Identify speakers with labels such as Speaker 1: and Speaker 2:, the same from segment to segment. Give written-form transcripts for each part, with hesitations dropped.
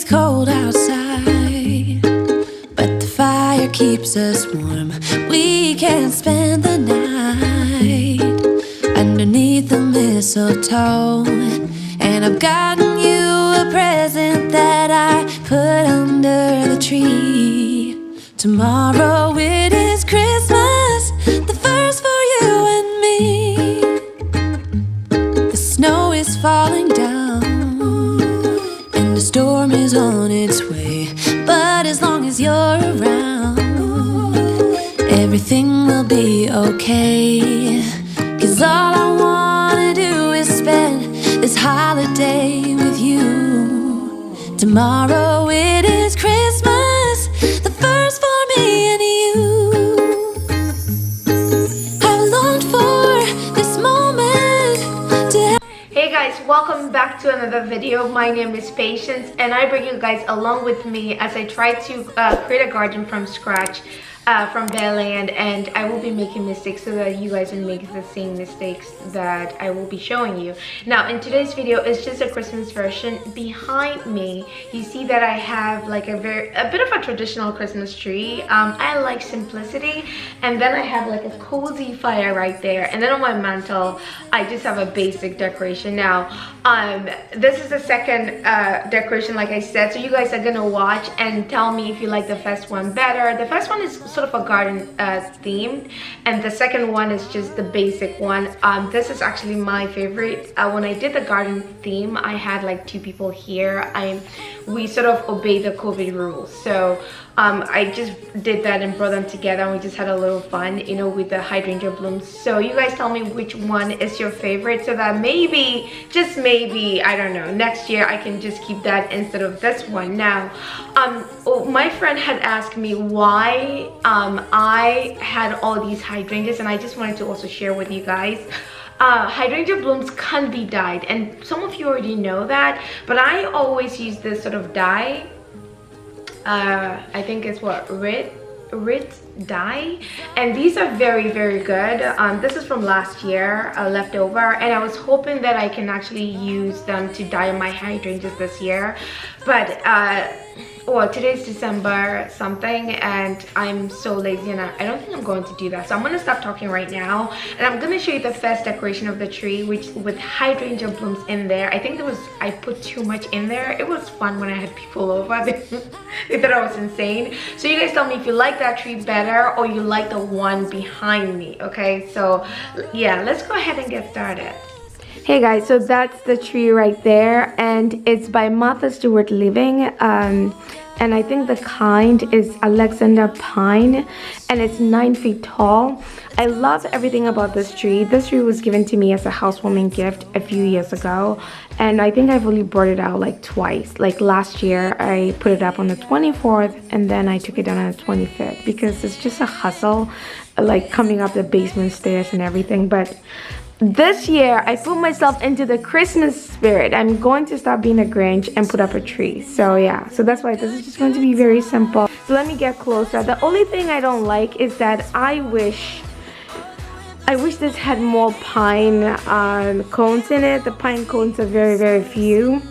Speaker 1: cold outside, but the fire keeps us warm. We can spend the night underneath the mistletoe. And I've gotten you a present that I put under the tree. Tomorrow it is Christmas, the first for you and me. The snow is falling down and the storm is on its way, but as long as you're around, everything will be okay. 'Cause all I wanna do is spend this holiday with you. Tomorrow it is Christmas, the first for me and you. I've longed for this moment to.
Speaker 2: Hey guys, welcome back to another video. My name is Patience and I bring you guys along with me as I try to create a garden from scratch. From bare land, and I will be making mistakes so that you guys don't make the same mistakes that I will be showing you. Now in today's video, it's just a Christmas version. Behind me you see that I have like a bit of a traditional Christmas tree. I like simplicity, and then I have like a cozy fire right there, and then on my mantle I just have a basic decoration. Now this is the second decoration, like I said, so you guys are gonna watch and tell me if you like the first one better. The first one is sort of a garden themed, and the second one is just the basic one. This is actually my favorite. When I did the garden theme, I had like 2 people here. We sort of obeyed the COVID rules, so I just did that and brought them together, and we just had a little fun, you know, with the hydrangea blooms. So you guys tell me which one is your favorite, so that maybe, just maybe, I don't know, next year I can just keep that instead of this one. Now my friend had asked me why I had all these hydrangeas, and I just wanted to also share with you guys. Hydrangea blooms can be dyed, and some of you already know that, but I always use this sort of dye. I think it's what, Rit dye, and these are very good. This is from last year, leftover, and I was hoping that I can actually use them to dye my hydrangeas this year, but well, today's December something, and I'm so lazy, and I don't think I'm going to do that. So I'm gonna stop talking right now, and I'm gonna show you the first decoration of the tree, which with hydrangea blooms in there. I think I put too much in there. It was fun when I had people over. They thought I was insane. So you guys tell me if you like that tree better or you like the one behind me, okay? So yeah, let's go ahead and get started. Hey guys, so that's the tree right there, and it's by Stewart Living, and I think the kind is Alexander Pine, and it's 9 feet tall. I love everything about this tree. This tree was given to me as a housewarming gift a few years ago, and I think I've only brought it out like twice. Like last year I put it up on the 24th, and then I took it down on the 25th because it's just a hustle, like coming up the basement stairs and everything. But this year I put myself into the Christmas spirit. I'm going to stop being a Grinch and put up a tree. So yeah, so that's why this is just going to be very simple. So let me get closer. The only thing I don't like is that I wish this had more pine cones in it. The pine cones are very few.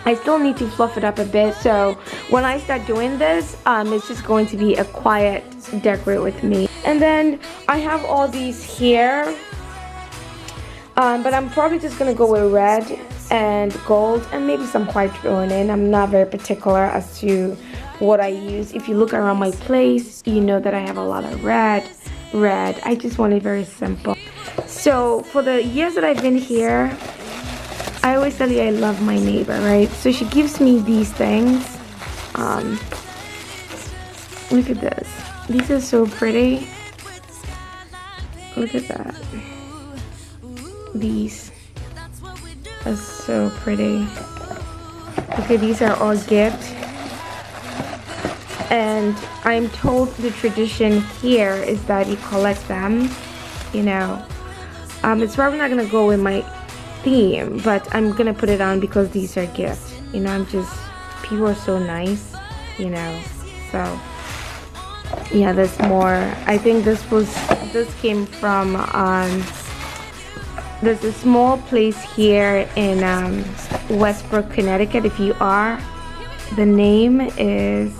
Speaker 2: I still need to fluff it up a bit, so when I start doing this, it's just going to be a quiet decorate with me. And then I have all these here. But I'm probably just gonna go with red and gold and maybe some white thrown in. I'm not very particular as to what I use. If you look around my place, you know that I have a lot of red. I just want it very simple. So for the years that I've been here, I always tell you I love my neighbor, right? So she gives me these things. Look at this. These are so pretty. Look at that. These are so pretty. Okay, these are all gifts, and I'm told the tradition here is that you collect them, you know. It's probably not gonna go with my theme, but I'm gonna put it on because these are gifts, you know. People are so nice, you know. So yeah, there's more. I think this came from there's a small place here in Westbrook, Connecticut. If you are The name is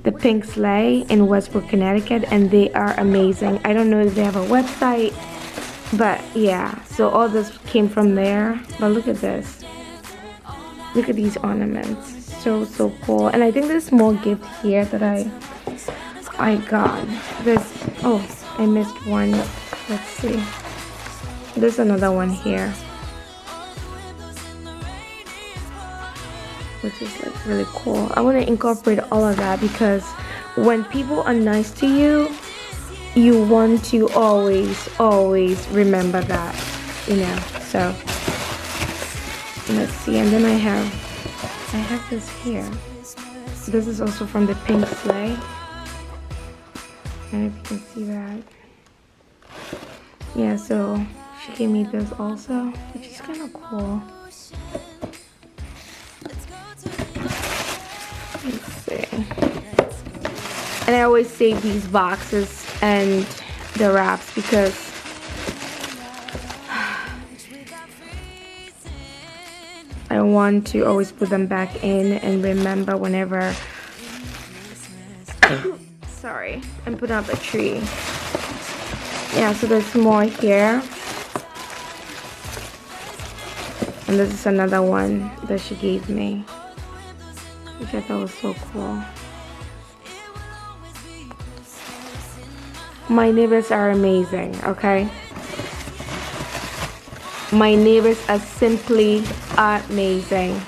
Speaker 2: The Pink Sleigh in Westbrook, Connecticut, and they are amazing. I don't know if they have a website, but yeah, so all this came from there. But look at this. Look at these ornaments. So cool. And I think there's more gift here that I got. There's, oh, I missed one. Let's see. There's another one here, which is like really cool. I want to incorporate all of that because when people are nice to you, you want to always remember that, you know. So let's see. And then I have this here. This is also from the Pink Sleigh. I don't know if you can see that. Yeah, so she gave me this also, which is kind of cool. Let's see. And I always save these boxes and the wraps because I want to always put them back in and remember whenever sorry, and put up a tree. Yeah, so there's more here. And this is another one that she gave me, which I thought was so cool. My neighbors are amazing, okay? My neighbors are simply amazing.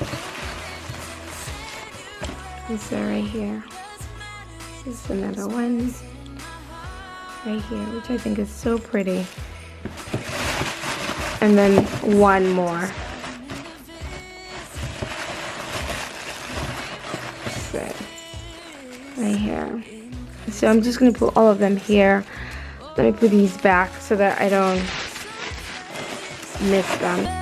Speaker 2: This is right here. This is another one right here, which I think is so pretty. And then one more. So, right here. So I'm just gonna put all of them here. Let me put these back so that I don't miss them.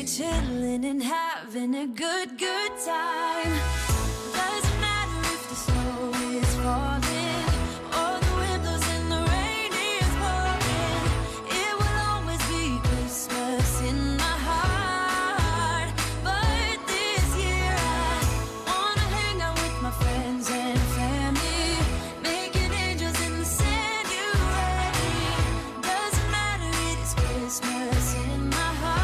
Speaker 1: Chilling and having a good time. Doesn't matter if the snow is falling or the wind blows and the rain is pouring. It will always be Christmas in my heart. But this year I wanna hang out with my friends and family, making angels in the sand. You ready? Doesn't matter, it is Christmas in my heart.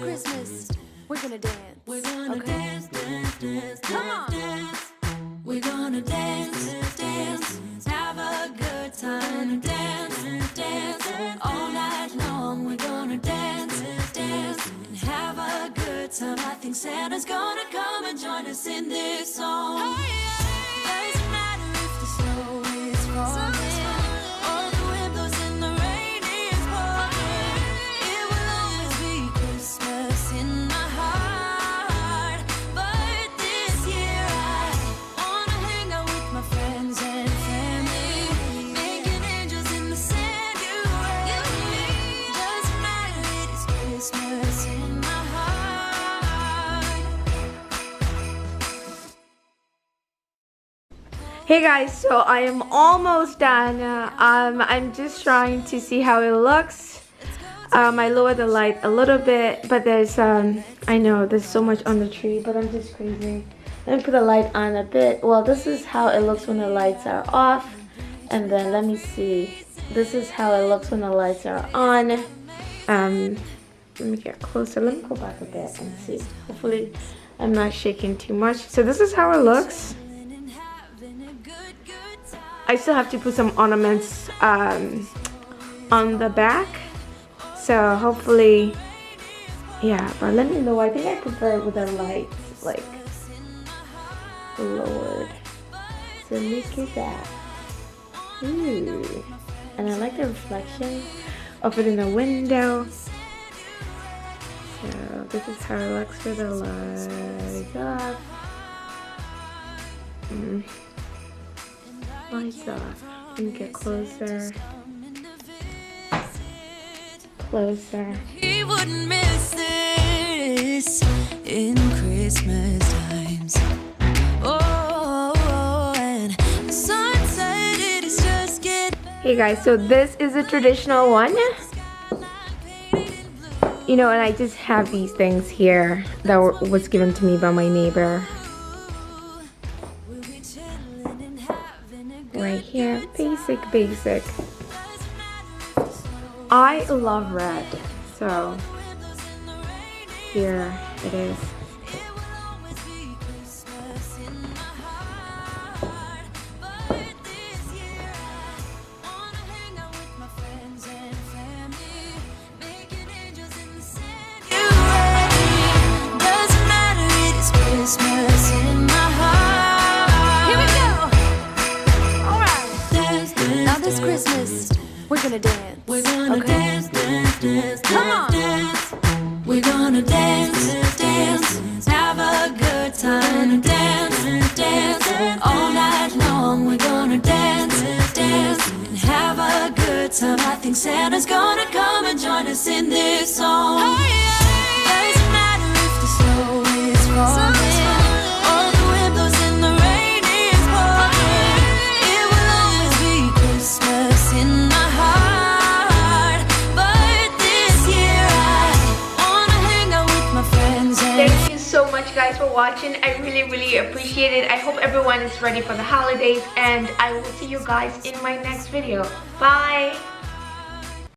Speaker 1: Christmas, we're gonna dance. We're gonna dance, dance, dance. Come on. Dance. We're gonna dance, dance. Have a good time. Dance, dance. All night long, we're gonna dance, dance. And have a good time. I think Santa's gonna come and join us in this song. Doesn't matter if the snow is falling.
Speaker 2: Hey guys, so I am almost done. I'm just trying to see how it looks. I lowered the light a little bit, but there's I know there's so much on the tree, but I'm just crazy. Let me put the light on a bit. Well, this is how it looks when the lights are off, and then let me see. This is how it looks when the lights are on. Let me get closer. Let me go back a bit and see. Hopefully, I'm not shaking too much. So this is how it looks. I still have to put some ornaments on the back, so hopefully, yeah, but let me know. I think I prefer it with the lights like lowered. So look at that. Ooh. And I like the reflection of it in the window. So this is how it looks with the lights off. Lights off. Let me get closer. Closer.
Speaker 1: He wouldn't miss it. kiss in Christmas times. Oh, and the sunset, it is just getting.
Speaker 2: Hey guys, so this is a traditional one. You know, and I just have these things here that was given to me by my neighbor. Right here, basic. I love red, so here it is.
Speaker 1: Christmas in my heart. Here we go. All right. Now this Christmas, we're gonna dance. We're gonna dance. Come on. Dance. We're gonna dance. Have a good time. Dance. All night long. We're gonna dance. And have a good time. I think Santa's gonna come and join us in this song. Doesn't matter if the snow is falling.
Speaker 2: Thank you so much guys for watching. I really appreciate it. I hope everyone is ready for the holidays, and I will see you guys in my next video. Bye.